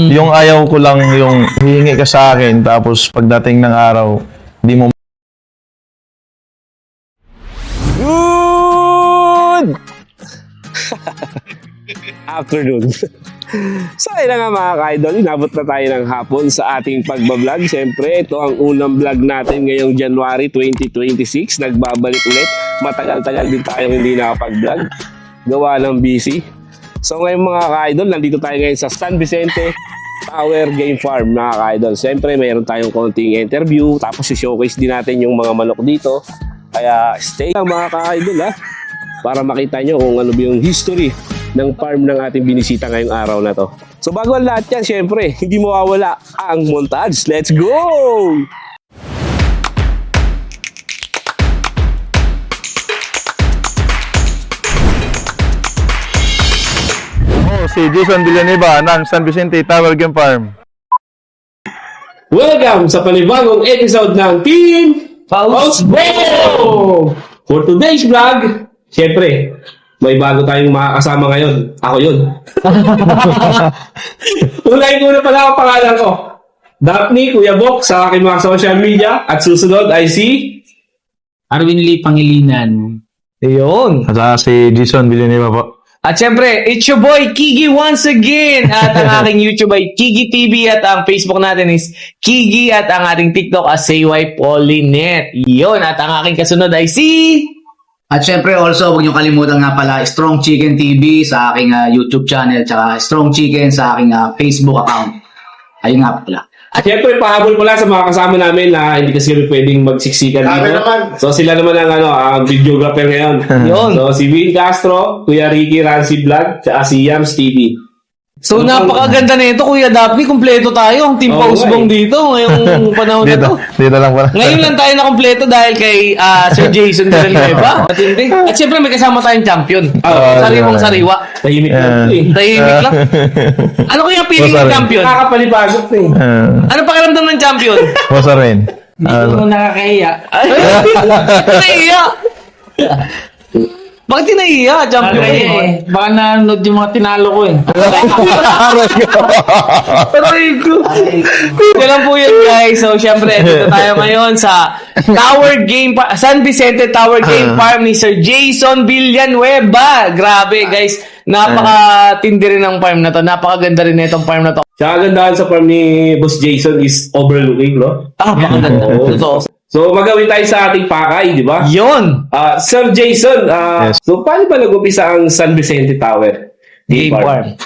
Yung ayaw ko lang yung hihingi ka sa akin, tapos pagdating ng araw, di mo Good afternoon. So ayun na nga mga ka-idol, inabot na tayo ng hapon sa ating pagbablog. Siyempre, ito ang unang vlog natin ngayong January 2026. Nagbabalik ulit. Matagal-tagal din tayo hindi nakapag-vlog. Gawa ng busy. So ngayon mga ka-idol, nandito tayo ngayon sa San Vicente Tower Game Farm mga ka-idol. Siyempre, mayroon tayong konting interview. Tapos i-showcase din natin yung mga manok dito. Kaya stay lang mga ka-idol ha, para makita nyo kung ano yung history ng farm ng ating binisita ngayong araw na to. So bago ang lahat yan, syempre, hindi mawawala ang montage. Let's go! si Jason Villanueva ng San Vicente Tower Game Farm. Welcome sa panibagong episode ng Team Pausbo! For today's vlog, syempre, may bago tayong makakasama ngayon. Ako yun. Unahin ko na pala ang pangalan ko. Daphne, Kuya Bok, sa aking mga social media. At susunod ay si... Arwin Lee Pangilinan. Ayun. At si Jason Villanueva po. At syempre, it's your boy, Kigi once again. At ang aking YouTube ay Kigi TV at ang Facebook natin is Kigi at ang ating TikTok as CY Polinet. Yun. At ang aking kasunod ay si... At syempre also, huwag niyo kalimutan nga pala Strong Chicken TV sa aking YouTube channel tsaka Strong Chicken sa aking Facebook account. Ayun nga pala. At syempre, pahabol ko lang sa mga kasama namin na hindi kasi kami pwedeng magsiksikan dito. So sila naman ang videographer ngayon. Yun. So si Vin Castro, Kuya Ricky Rancy Vlog, at si Yams TV. So, napakaganda na ito, Kuya Daphne. Kumpleto tayo. Ang Team Pausbong dito ngayong panahon na to. Dito lang pala. Ngayon lang tayo na kumpleto dahil kay Sir Jason Villanueva. Matindi. At syempre, may kasama tayong champion. Sariwang sariwa. Tahimik lang ito eh. Tahimik lang. Ano kaya feeling ng champion? Nakakapalipasok ito eh. Ano pakiramdam ng champion? Bosa rin. Hindi ko nakakahiya. Ay, naiiya. Bakit naiiya? Champion ka eh. Baka nanonood yung mga tinalo ko eh. Aray ko. Yan lang po yun, guys. So, syempre, dito tayo ngayon sa San Vicente Tower Game Farm ni Sir Jason Villanueva. Grabe, guys. Napakatindi rin ng farm na to. Napakaganda rin na itong farm na to. Tsaka kagandahan sa farm ni Boss Jason is overlooking, no? Napakaganda. Totoo. So magawin tayo sa ating pakay, di ba? Yun. Sir Jason, Yes. so paano ba nag-umpisa ang San Vicente Tower Game Farm.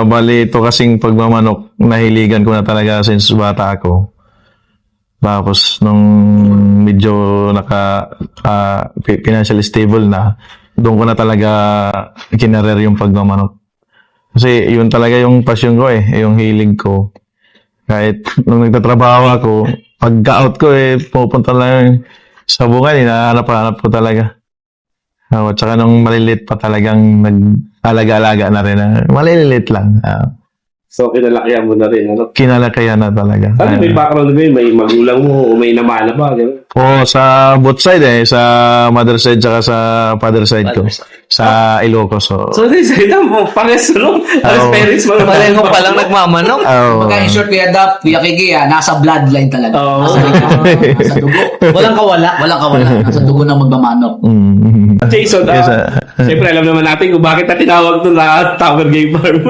Bali, ito kasing pagmamanok, nahiligan ko na talaga since bata ako. Tapos, nung medyo financially stable na, doon ko na talaga kinarer yung pagmamanok. Kasi yun talaga yung passion ko yung hilig ko. Kahit nung nagtatrabaho ako, pagka-out ko pupunta lang sa bukal, hinahanap-hanap ko talaga. At saka nung malilit pa talagang nag-alaga-alaga na rin. Malilit lang. So kinalakihan mo na rin, ano? Kinalakayan na talaga. Ano may background mo may magulang mo o may namana ba? Gano'n? Sa both side sa mother side tsaka sa father side ko. Sa Ilocos. So this is mo, pares no? Parents mo na Pareho pa lang nagmamanok. Pagka in short, Kuya Dap, Kuya Kiki, nasa bloodline talaga. Nasa dugo. Walang kawala. Walang kawala. Nasa dugo ng magmamanok. Jason, Yes, siyempre alam naman natin kung bakit na tinawag ito na Tower Game Farm.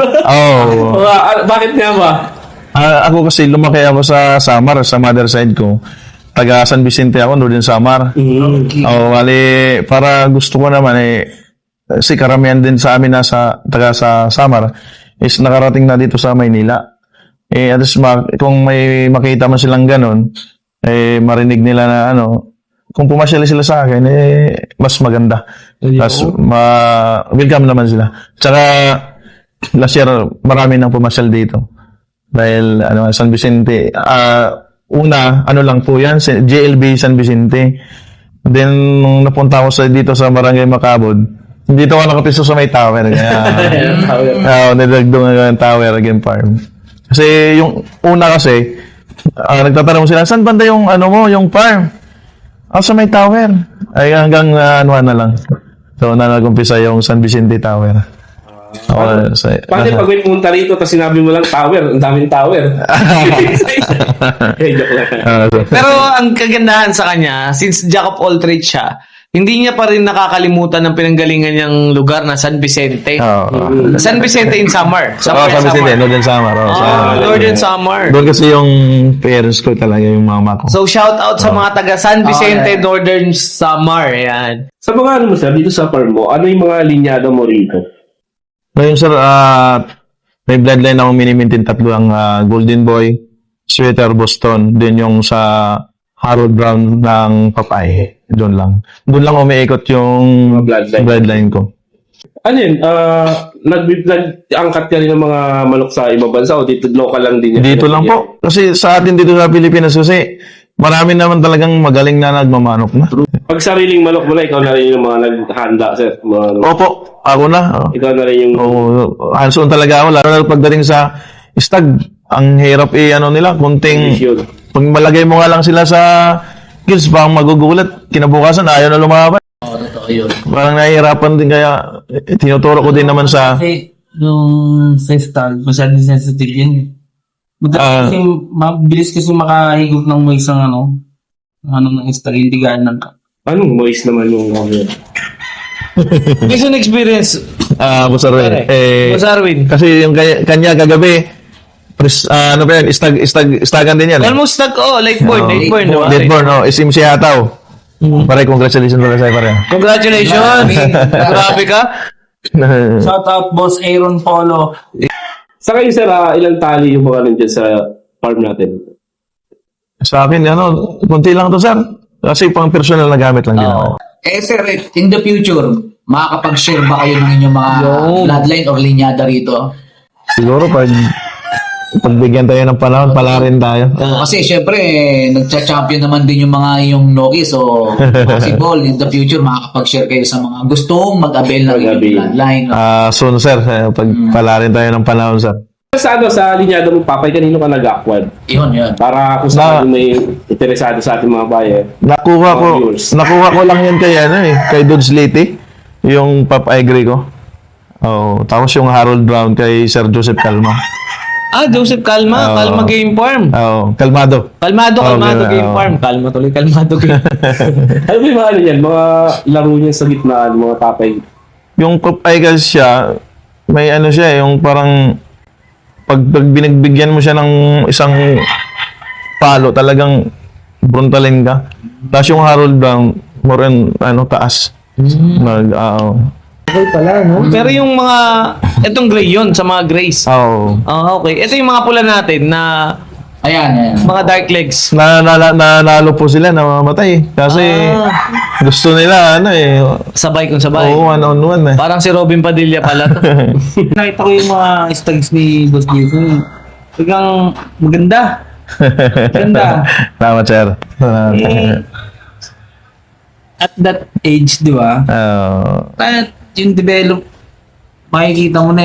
Bakit nga ba? Ako kasi lumaki ako sa Samar, sa mother side ko. Taga San Vicente ako, doon din Samar. Wali, para gusto ko naman kasi karamihan din sa amin taga sa Samar is nakarating na dito sa Maynila. At least kung may makita man silang ganun, marinig nila na kung pumasyal sila sa akin, mas maganda. Tapos, welcome naman sila. Tsaka, last year, marami nang pumasyal dito. Dahil, San Vicente, una, lang po yan, JLB San Vicente. Then, nung napunta ako dito sa Barangay Macabod, dito ako nakapiso sa may tower. Kaya, nilagdong ang tower again farm. Kasi, yung una kasi, nagtatanong sila, saan banda yung, yung farm? Sa may tower. Ay, hanggang na lang. So, nag-umpisa yung San Vicente Tower. Pati pag may pumunta rito, tapos sinabi mo lang tower, ang daming tower. Joke lang. Pero ang kagandahan sa kanya, since jack of all trades siya, hindi niya pa rin nakakalimutan ng pinanggalingan niyang lugar na San Vicente. San Vicente in summer. Sa Vicente, Northern Samar. Northern Summer. Doon kasi yung parents ko talaga, yung mama ko. So shout out sa mga taga San Vicente, Northern Samar. Yan. Sa mga mo sir, dito sa farm mo, ano yung mga linyado mo rito? Ngayon sir, may bloodline akong mini-maintain tatlo ang Golden Boy, Sweater Boston, din yung sa Harold Brown ng Papay. Doon lang umiikot yung bloodline ko. Ano yun? Nag-angkat ka rin ng mga manok sa ibang bansa o dito local lang din? Dito lang po. Kasi sa atin dito sa Pilipinas kasi marami naman talagang magaling na nagmamanok na. Pag sariling manok mo na, ikaw na rin yung mga naghanda, sir. Opo, ako na. Ikaw na rin yung... Hands-on talaga ako. Lalo na pagdating sa stag, ang hirap nila, kunting... Pag malagay mo nga lang sila sa kills, bang magugulat. Kinabukasan, ayaw na lumaban. Totoo yun. Parang nahihirapan din kaya tinuturo ko din naman sa... Kasi yung sa stag, masyadong sensitive yun. Kasi mabilis kasi makahigop ng may isang ng stag, hindi gaan ng Anong moist naman yung Based on experience, Boss Arwin. Boss Arwin. Kasi yung kanya kagabi, ano ba yan? Istagan din yan. Almost late born. Deadborn, isim si Hataw. Pare, congratulations pala sa'yo, pare. Congratulations! Grabe ka. shout out boss Aaron Polo. Sa kayo, sir, ilang tali yung mga nandiyan sa farm natin? Sa akin, konti lang to, sir. Kasi pang personal na gamit lang din ako. Sir, in the future, makakapag-share ba kayo ng inyong mga bloodline or linyada rito? Siguro pagbigyan tayo ng panahon, pala rin tayo. Kasi syempre, nagcha-champion naman din yung mga yung Noki. So, possible in the future, makakapag-share kayo sa mga gustong mag-avail ng inyong bloodline. Soon, sir. Pala rin tayo ng panahon, sir. Sa linyado mo, Papay, kanino ka nag-acquire? Yun. Para kung saan may interesado sa ating mga buyer. Nakuha ko lang yan kay Dodge Liti, yung Pop Igre ko. Tapos yung Harold Brown kay Sir Joseph Calma. Joseph Calma, Calma Game Farm. Kalmado. Kalmado Game Farm. Kalmado Game Ano ba yung mga yan? Mga laro niya sa gitnaan, mga Papay? Yung Pop Igre siya, may siya, yung parang pag binagbigyan mo siya ng isang palo, talagang bruntalin ka. Tapos yung Harold Brown, more taas. Okay pala, no? Pero yung mga, itong gray yun, sa mga grays. Okay. Ito yung mga pula natin na Ayan. mga dark legs. Nanalo po sila, namamatay. Kasi gusto nila, Sabay kung sabay. one-on-one Parang si Robin Padilla pala to. Nakita ko yung mga stags ni Boss Jason. Talagang maganda. Tama, sir. At that age, di ba? At yung develop, makikita mo na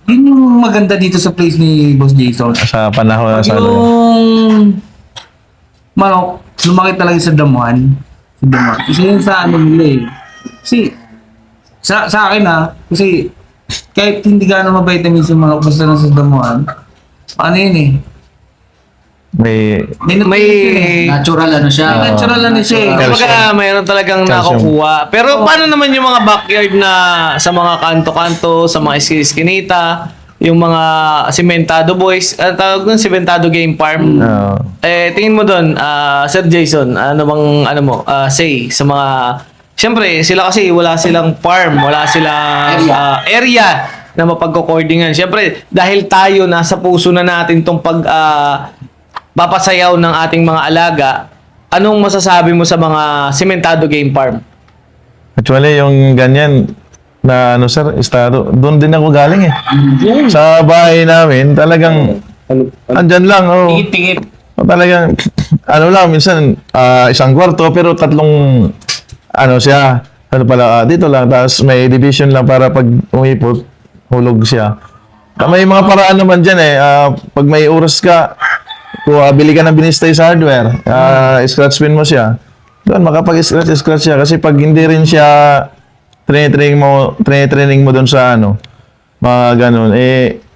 Yun yung maganda dito sa place ni Boss Jason. Sa panahon Pag yung manok, lumaki talaga sa damuhan. Kasi yun sa nila Kasi, sa akin kasi kahit hindi gano'ng ma-vitamins yung manok basta nasa damuhan, yun may Natural siya. natural siya Kumbaga, mayroon talagang Calcium. nakukuha. Pero paano naman yung mga backyard na sa mga kanto-kanto, sa mga iskinita, yung mga sementado boys, tawag nun, sementado game farm. Tingin mo doon, Sir Jason, ano bang say sa mga... Siyempre, sila kasi wala silang farm, wala silang area na mapagkocordingan. Siyempre, dahil tayo nasa puso na natin tong papasayaw ng ating mga alaga, anong masasabi mo sa mga sementado game farm? Actually, yung ganyan na sir, estado, doon din ako galing Sa bahay namin, talagang andyan lang. Tingit-tingit. Talagang, minsan, isang kwarto, pero tatlong, siya, dito lang, tapos may division lang para pag umipot, hulog siya. May mga paraan naman dyan pag may oras ka, kung bili ka ng binistay sa hardware, scratch pin mo siya, doon makapag-scratch siya. Kasi pag hindi rin siya training mo doon sa ano, mga ganun.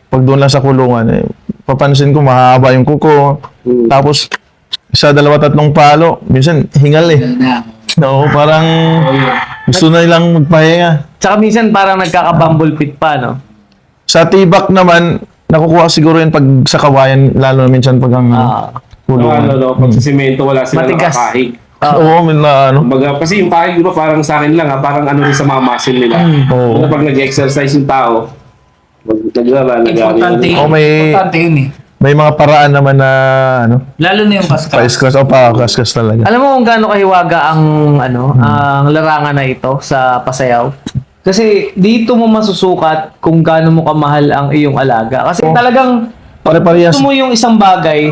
Pag doon lang sa kulungan, papansin ko mahaba yung kuko. Tapos, isa, dalawa, tatlong palo. Minsan, hingal eh. Oo, parang gusto na nilang magpahinga. Tsaka minsan parang nagkaka-bumble pit pa, no? Sa tibak naman, nakukuha siguro yun pag sa kawayan, lalo na minsan pag ang kulungan. Pag sa semento, wala sila Matigas. nakakahig. Oo, may na ano. Kumbaga, kasi yung kahig, di ba, parang sa akin lang, parang ano rin sa mga muscle nila. Oo. Pag nag-exercise yung tao, Importante Oh, Importante yun eh. may mga paraan naman na ano, Lalo na yung kaskas. pa-iskas o pa-kaskas talaga. Alam mo kung gaano kahiwaga ang ang larangan na ito sa pasayaw? Kasi dito mo masusukat kung gaano mo kamahal ang iyong alaga. Kasi talagang Pare-parehas. gusto mo yung isang bagay,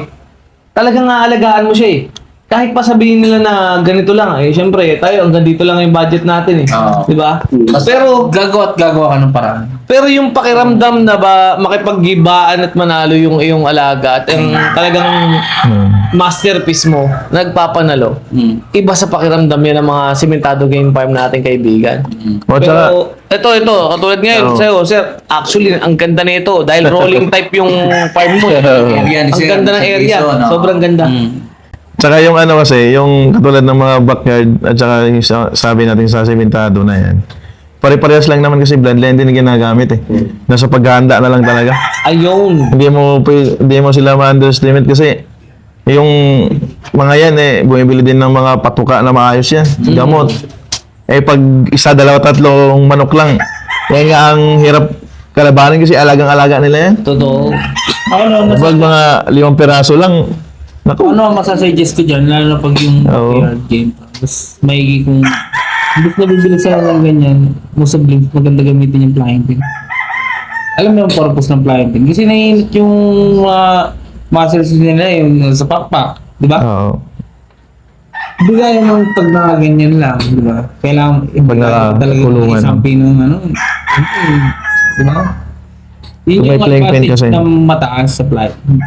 talagang aalagaan mo siya eh. Kahit pa sabihin nila na ganito lang, syempre, tayo hanggang dito lang yung budget natin eh. Oo. Di ba? Pero gagawa ka ng paraan. Pero yung pakiramdam na ba makipaggibaan at manalo yung iyong alaga at yung talagang masterpiece mo, nagpapanalo, iba sa pakiramdam yan ng mga sementado game farm nating kaibigan. O, tsaka, Pero ito, katulad ngayon, sa'yo, sir, actually, ang ganda nito dahil rolling type yung farm mo. Area ni Ang Sir, ganda ng sa area. Quezon, no? Sobrang ganda. tsaka yung ano kasi, yung katulad ng mga backyard at tsaka yung sabi natin sa sementado na yan. Pare-parehas lang naman kasi bloodline din yung ginagamit eh. Nasa paghahanda na lang talaga. Ayun. Hindi mo sila ma-underestimate kasi yung mga yan bumibili din ng mga patuka na maayos yan. Gamot. Pag isa, dalawa, tatlong manok lang, yan nga ang hirap kalabanin kasi alagang-alaga nila yan. Totoo. Pag mga 5 piraso lang, naku. Ano ang masasuggest ko dyan, lalo na pag yung Oo. backyard game. Mas maigi kung imbis na bibili sa ng ganyan, most of them, maganda gamitin yung flying pin. Alam mo yung purpose ng flying pin? Kasi naiinit yung muscles nila, yung sa pakpak. Di ba? Oo. Di kaya yung pag nakaganyan lang, di ba? Kailangan Pag nakakulungan. isang pinong di ba? Yun May yung flying pin advantage kasi. ng mataas sa flying pin.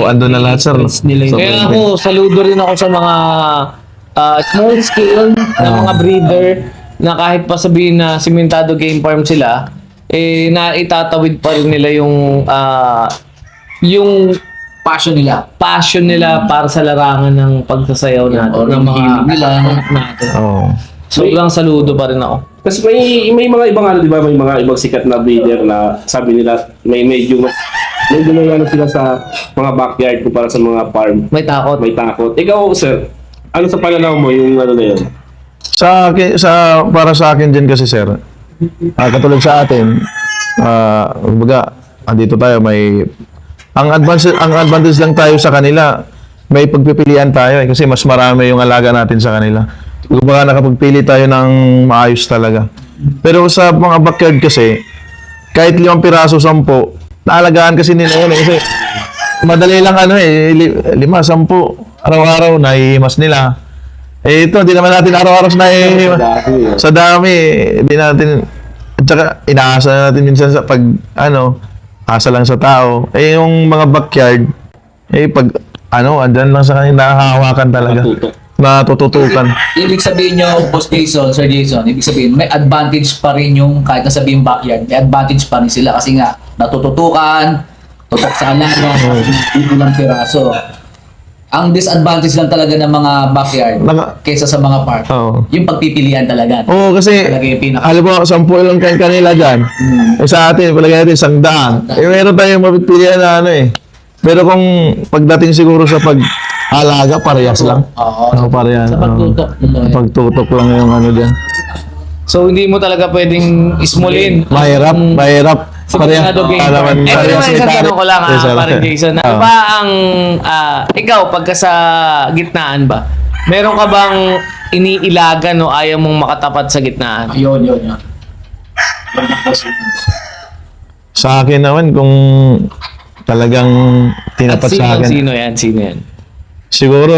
Andun na lahat, sir. Nila yung Kaya ako, saludo rin ako sa mga small scale na mga breeder na kahit pa sabihin na sementado game farm sila, na itatawid pa rin nila yung passion nila para sa larangan ng pagsasayaw natin, ng mga anak natin. Oo. Sobrang saludo pa rin ako. Kasi may mga ibang ano, di ba? May mga ibang sikat na breeder na sabi nila medyo ano sila sa mga backyard kumpara sa mga farm. May takot. May takot. Ikaw, sir, ano sa pananaw mo yung ano na yun? Para sa akin din kasi, sir, katulad sa atin, kumbaga, andito tayo, ang advantage lang tayo sa kanila, may pagpipilian tayo kasi mas marami yung alaga natin sa kanila. Kumbaga, nakapagpili tayo ng maayos talaga. Pero sa mga backyard kasi, kahit 5 piraso, 10, naalagaan kasi nila yun kasi madali lang 5, 10, araw-araw naihimas nila. Ito, hindi naman natin araw-araw naihimas. Sa dami, hindi natin, at saka inaasa natin minsan sa asa lang sa tao. Yung mga backyard, pag andyan lang sa kanila, nakahawakan talaga. Natututukan. Ibig sabihin nyo, Boss Jason, Sir Jason, ibig sabihin, may advantage pa rin yung, kahit na sabihin backyard, may advantage pa rin sila kasi nga, natututukan, tutok sa alaga, dito lang piraso. Ang disadvantage lang talaga ng mga backyard kaysa sa mga park, yung pagpipilian talaga. Oo, kasi, Talaga yung pinaka. alam mo, 10 lang kayo kanila dyan. Sa atin, palagay natin, 100. Meron tayong mapipilian na Pero kung pagdating siguro sa pag-alaga, parehas lang. Oo. Parehas. Sa pagtutok. Pagtutok lang yung dyan. So, hindi mo talaga pwedeng ismulin. Mahirap. Sementado game farm. Ito naman isang tanong ko lang parang Jason. Ano ba ang, ikaw, pagka sa gitnaan ba, meron ka bang iniilagan o ayaw mong makatapat sa gitnaan? Yun. Sa akin naman, kung talagang tinapat sa akin, Sino yan? siguro,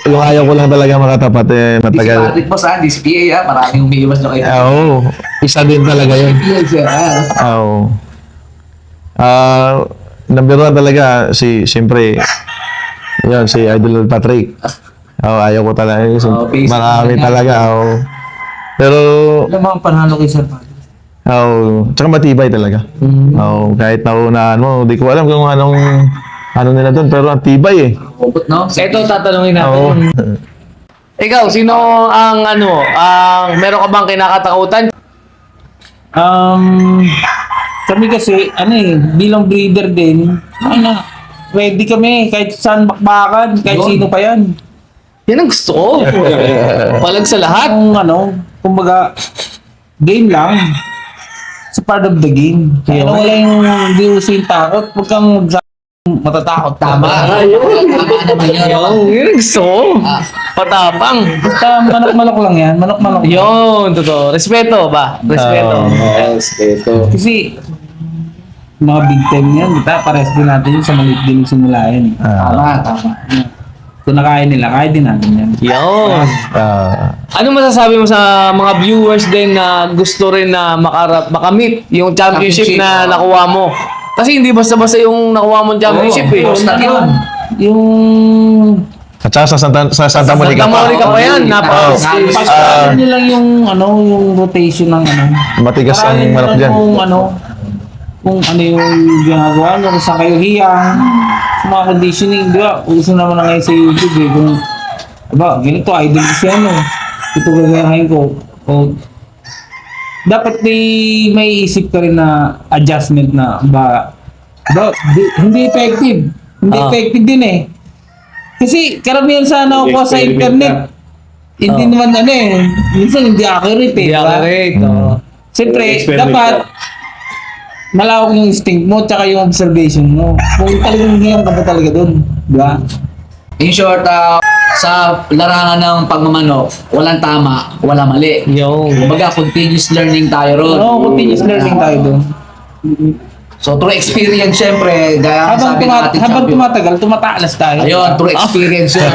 yung ayaw ko lang talaga makatapat, matagal. Patrick po sa DCPA, maraming umiiwas na kayo. Oo, isa din talaga yun. Oo. Number 1 talaga, siyempre, si Idol Patrick. Ayaw ko talaga. Marami talaga. Pero, Alam mo ang panalo kay Sir Padre. tsaka matibay talaga. Kahit naunaan mo, di ko alam kung ano nila doon, pero ang tibay eh. Ubot, no? Ito, tatanungin natin. Oo. Ikaw, sino ang meron ka bang kinakatakutan? Kami kasi, bilang breeder din, ready kami, kahit saan bakbakan, kahit Yun. sino pa yan. Yan ang gusto ko. Palag sa lahat. Kumbaga, game lang. It's part of the game. Kaya wala yung hindi uso yung takot, huwag kang matatakot. Tama. Tama naman yun. Yan ang gusto ko. Patapang. Basta manok-manok lang yan, manok-manok. Yun, totoo. Respeto ba? Respeto. Respeto. Kasi, mga big time yan, di ba? Pares din natin yun sa maliit din yung simula yan. Tama, tama. Kung nakaya nila, kaya din natin yan. Yun. Ano masasabi mo sa mga viewers din na gusto rin na makamit yung championship na nakuha mo? Kasi hindi basta-basta yung nakuha mong championship eh. Basta yun. Yung At saka sa Santa Monica Santa Monica pa yan. Pagkakas nyo lang yung rotation ng Matigas ang Parang manok dyan. Kung ano yung ginagawa nyo, kung saan kayo hiyang, sa mga conditioning, di ba? Uso naman na ngayon sa YouTube eh, kung, diba, ganito, idol ko siya, ito gagayahin ko. O, dapat may isip ka rin na adjustment na, hindi effective. Hindi effective din eh. Kasi karamihan sa nakukuha sa internet, hindi naman minsan hindi accurate eh. Hindi diba? accurate. Siyempre, Experiment dapat malawak yung instinct mo tsaka yung observation mo. Kung talagang ngayon ka ba talaga dun, di ba? In short, sa larangan ng pagmamanok, walang tama, walang mali. Yung. Kumbaga, continuous learning tayo ron. Oo, continuous learning tayo dun. So, through experience, syempre, gaya ang sabi ng ating Habang champion. tumatagal, tumatalas tayo. Ayun, through experience yun.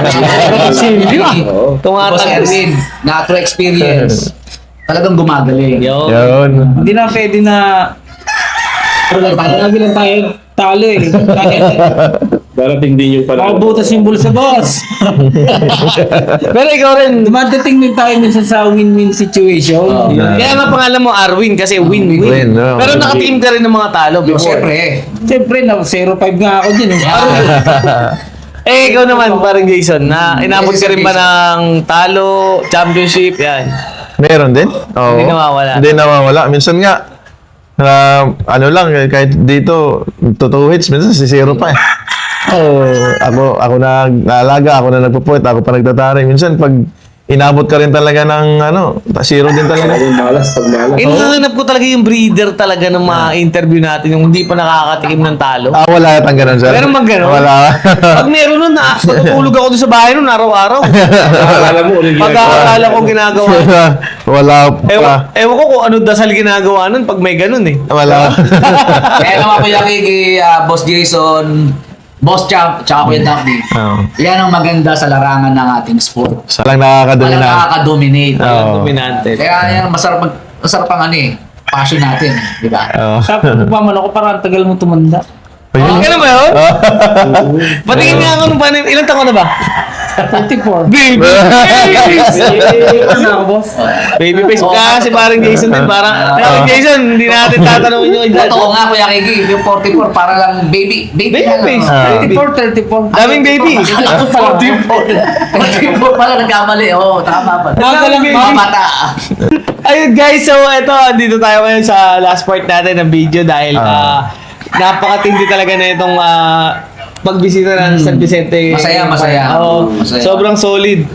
Hindi ba? Boss Tumatagal. Erwin, na through experience, talagang gumagaling. Yun. Yun. Hindi na pwede na lagi lang tayo talo eh. Darating din yung panalo. Makabutas yung bulsa, boss. Pero ikaw rin, Dumadating din tayo minsan sa win-win situation. kaya nga pangalan mo Arwin kasi win-win. Win, no. Pero nakateam ka rin ng mga talo Yo, before. syempre, Siyempre, 0-5 nga ako dyan eh. Eh, ikaw naman parang Jason, na inabot ka rin ba ng talo, championship, yan. Meron din? Oo. Hindi nawawala. Hindi nawawala. Minsan nga, kahit dito, 2 hits, minsan si zero pa eh. Ako na naalaga, ako na nagpo-point, ako pa nagtatari. Minsan pag inabot ka rin talaga ng zero din talaga. Yung malas pag malas. Hinahanap ko talaga yung breeder talaga ng mga interview natin, yung hindi pa nakakatikim ng talo. Wala yatang ganun, sir. Meron bang ganun? Wala. Pag meron nun, matutulog ako doon sa bahay nun araw-araw. Akala mo ulit Pagkakala ko ginagawa. Wala pa. Ewan ko kung ano dasal ginagawa nun pag may ganun eh. Wala. kaya naman ko yung kay Boss Jason, Boss Champ, tsaka Kuya Daphne. Oo. Yan ang maganda sa larangan ng ating sport. Salang nakakadumi Walang na. nakaka-dominate. Oo. Dominante. Kaya yan, masarap ang passion natin, di ba? Oo. Sabi ko pa man ako, parang tagal mo tumanda. Ayun. Ganun ba yun? Patingin nga ako nung paano, ilang taon na ba? 34. Baby Ano na ako, boss? Baby face ka si parang Jason din. Parang Jason, hindi natin tatanungin yung edad. Totoo nga, Kuya Kiki, yung 44, para lang baby Baby na lang. face. 34. Daming baby. 44 pala nagkamali. Oo, tama pa. Mga bata. Ayun guys, so eto, dito tayo ngayon sa last part natin ng video dahil napakatindi talaga na itong pagbisita ng San Vicente. Masaya. Oo, Masaya. sobrang solid.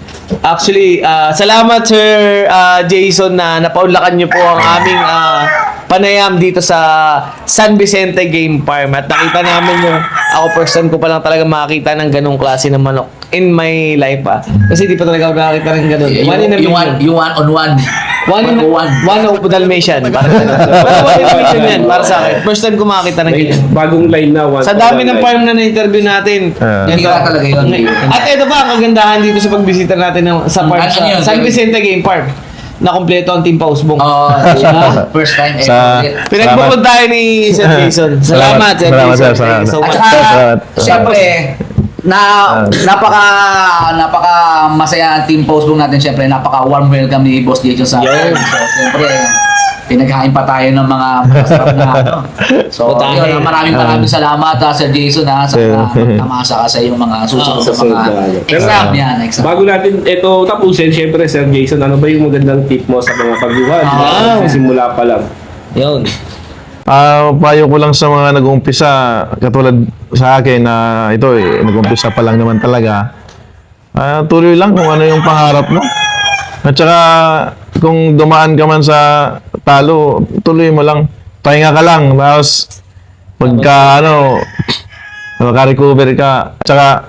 Actually, salamat Sir Jason na napaunlakan niyo po ang aming panayam dito sa San Vicente Game Farm. At nakita namin yung, ako first time ko pa lang talaga makakita ng ganong klase ng manok in my life Kasi di pa talaga ako nakakita ng ganon. One in a million. Yung one-on-one. One of Dalmatian. Parang ganun. Pero one in a million yan para sa akin. First time ko makakita ng ganyan. Bagong line na. Sa dami ng farm na na-interview natin. Hindi ka talaga yun. At ito pa ang kagandahan dito sa pagbisita natin sa farm Ano sa yun? San Vicente Game Farm. Na kompleto ang Team Pausbong. First time Sa- ever. Pinagbukod tayo ni Sir Jason. Salamat, Sir Salamat, Jason. sir. Thank you so At much. saka, Salamat. siyempre, napaka masaya ang team Facebook natin. Syempre, napaka warm welcome ni Boss Jason sa atin. So, syempre, pinaghain pa tayo ng mga masarap na ano. So, Putahe. yun, maraming salamat Sir Jason sa tamasa ka sa iyong mga susunod sa mga exam yan. Exam. Bago natin ito tapusin, syempre Sir Jason, ano ba yung magandang tip mo sa mga pagbuhat? Simula pa lang. Yun. Payo ko lang sa mga nag-uumpisa, katulad sa akin na ito nag-uumpisa pa lang naman talaga. Tuloy lang kung ano yung pangarap mo. At saka, kung dumaan ka man sa talo, tuloy mo lang. Pahinga ka lang. Tapos, pagka, maka-recover ka. At saka,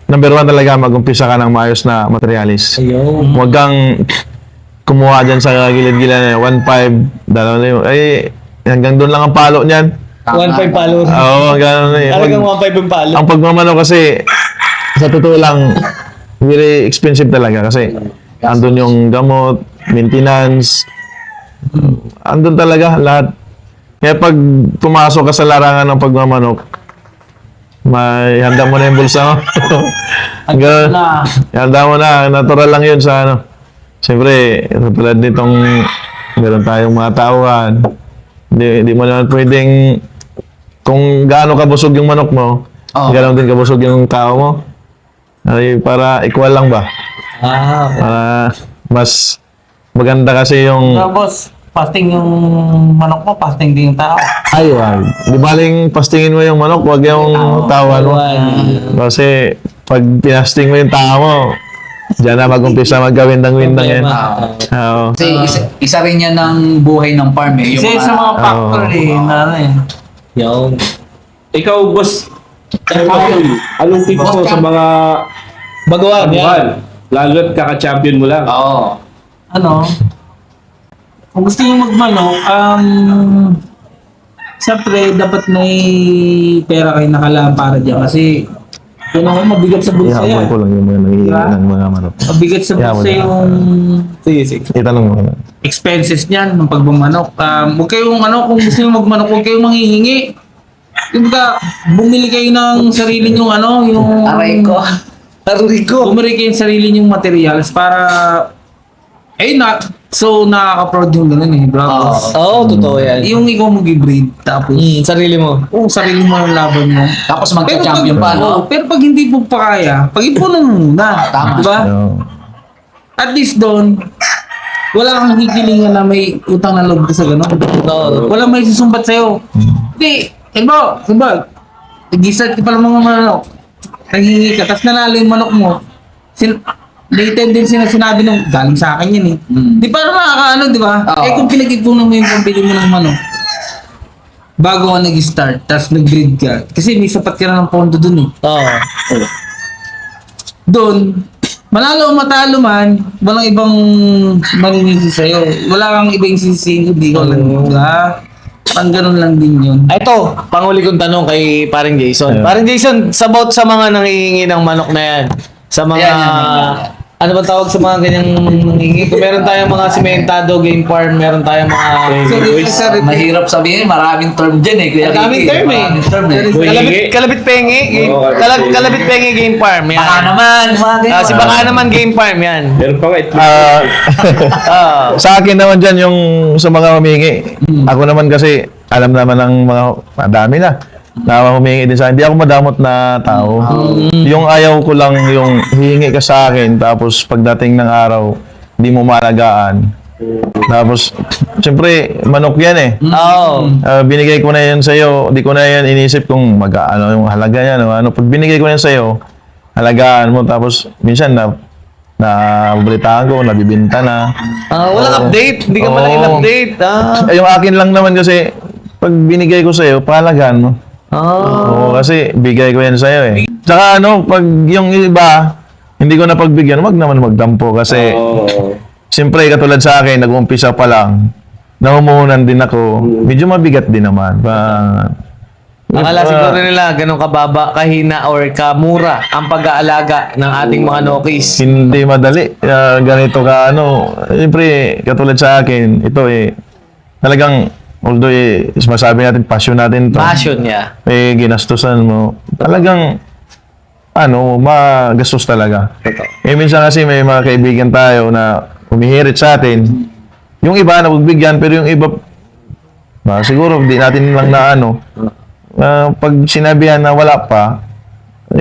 number 1 talaga, mag-umpisa ka ng maayos na materialis. Ayun. Huwag kang kumuha dyan sa gilid-gilid na 1.5, dalawa na yun. Hanggang doon lang ang palo niyan. 1.5 palo. Oo, gano'n eh. Talagang 1.5 yung palo. Ang pagmamano kasi, sa totoo lang, very expensive talaga kasi andun yung gamot, maintenance, andun talaga lahat. Kaya pag pumasok ka sa larangan ng pagmamanok, may handa mo na yung bulsa mo. Ganun. Handa mo na, natural lang yun sa ano. Siyempre, tulad nitong meron tayong mga tauhan, hindi mo naman pwedeng kung gaano kabusog yung manok mo, gano'n din kabusog yung tao mo. Ay, para equal lang ba? Para mas maganda kasi yung... Boss, fasting yung manok mo, fasting din yung tao. Ay, wag. Di baling pastingin mo yung manok, wag yung tawan mo. Kasi pag pinasting mo yung tao mo, diyan na mag-umpisa magkawindang-windang yan. Oo. Kasi isa rin yan ng buhay ng farm eh. Yung Isa sa mga factor Yun. Ikaw, boss, anong tip mo sa mga Baguhan. pagbuhat? Lalo't kaka-champion mo lang. Oo. Kung gusto nyo magmanok, siyempre, dapat may pera kayo nakalaan para dyan. Kasi, yun ako, mabigat sa bulsa Ihabol yan. ko lang yung mga nangihingi ng mga manok. Mabigat sa bulsa yung Sige. Itanong mo. expenses niyan ng pagmamanok. Huwag kayong kung gusto nyo magmanok, huwag kayong manghihingi. Yung bumili kayo ng sarili nyong yung... Aray ko. Bumili kayo ng sarili nyong materials para... So, nakaka-proud yung ganun eh, bro. Oo, totoo yan. Yung ikaw mag-breed, tapos... Sarili mo. sarili mo yung laban mo. Tapos magka-champion pa, no? Pero pag hindi po pa kaya, pag-ipunan mo muna. Tama. Diba? At least doon, wala kang hikilingan na may utang na loob ka sa gano'n. Wala may susumbat sa'yo. Hindi, diba, nag-start ka pala mga manok, nanghingi ka, tapos nanalo yung manok mo, may tendency na sinabi nung, galing sa akin yan eh. Di para makakaano, di ba? Oo. Kung pinag-ipunan mo yung pambili mo ng manok, bago ka nag-start, tapos nag-breed ka, kasi may sapat ka na ng pondo dun eh. Oo. Doon, manalo o matalo man, walang ibang manginisi sa'yo. Wala kang ibang sisihin, hindi ko lang. Diba? Pang ganun lang din yun. Ito, panghuli kong tanong kay paring Jason. Yeah. Paring Jason, about sa mga nangihingi ng manok na yan. Sa mga... Yan. Ano ba tawag sa mga ganyang nangihingi? Kung meron tayong mga sementado, game farm, meron tayong mga... Mahirap sabihin, maraming term dyan eh. Kuya Maraming Ricky. term eh. Maraming term eh. Kalabit pengi, Oo, kalabit pengi game farm. Yan. Baka naman, mga ganyan. Si Baka naman game farm yan. Meron pa nga Sa akin naman dyan yung sa mga humingi. Ako naman kasi, alam naman ng mga madami na humingi din sa akin. Hindi ako madamot na tao. Yung ayaw ko lang yung hihingi ka sa akin, tapos pagdating ng araw, hindi mo maalagaan. Tapos, siyempre, manok yan eh. Oo. Binigay ko na yan sa'yo, di ko na yan inisip kung mag-ano yung halaga yan. Pag binigay ko na yan sa'yo, halagaan mo. Tapos, minsan nabalitaan ko, nabibinta na. Walang update. Hindi ka man lang in-update. Yung akin lang naman kasi, pag binigay ko sa'yo, pahalagaan mo. Oo, kasi bigay ko yan sa'yo eh. Tsaka pag yung iba, hindi ko na pagbigyan, wag naman magdampo kasi siyempre katulad sa akin, nag-umpisa pa lang, nahumuhunan din ako, medyo mabigat din naman. Akala siguro nila ganun kababa, kahina or kamura ang pag-aalaga ng ating mga nokis. Hindi madali. Ganito ka siyempre katulad sa akin, ito talagang although masabi natin passion natin to. Passion niya. Ginastusan mo. Talagang magastos talaga. Eh, minsan kasi may mga kaibigan tayo na humihirit sa atin. Yung iba nagbibigyan, pero yung iba, siguro di natin lang pag sinabihan na wala pa,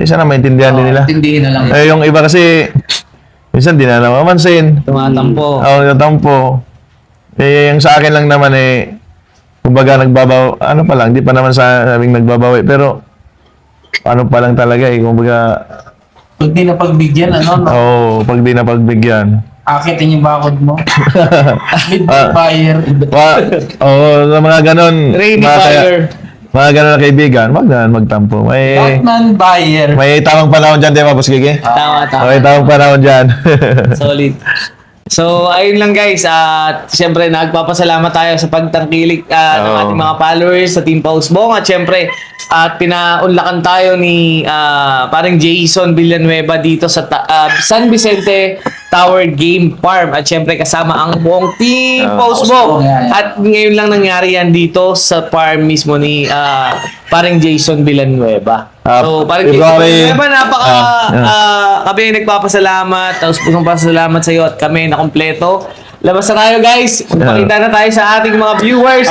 sana maintindihan din nila. Tindihin na lang. Eh, yung iba kasi, minsan di na namamansin. Tumatampo. Natampo. Eh, yung sa akin lang naman kumbaga nagbabaw, pa lang, di pa naman sabing nagbabawi, pero pa lang talaga kumbaga, Pag di na pagbigyan, pag di na pagbigyan. akitin yung bakod mo. Mid buyer. Sa mga ganon, Rainy mga fire. mga ganon na kaibigan, wag na magtampo. Batman buyer. May tamang panahon dyan, di ba, Boss Kiki? Tama. May tamang panahon dyan. Solid. So, ayun lang guys. At syempre, nagpapasalamat tayo sa pagtangkilik ng ating mga followers sa Team Pausbong. At syempre, pinaunlakan tayo ni parang Jason Villanueva dito sa San Vicente Tower Game Farm. At syempre, kasama ang buong Team Pausbong. Pausbong, yan. At ngayon lang nangyari yan dito sa farm mismo ni parang Jason Villanueva. So, parang Jason February- Villanueva, kami nagpapasalamat, tapos pusong pasalamat sa iyo at kami na kompleto. Labas na tayo guys, magpakita na tayo sa ating mga viewers.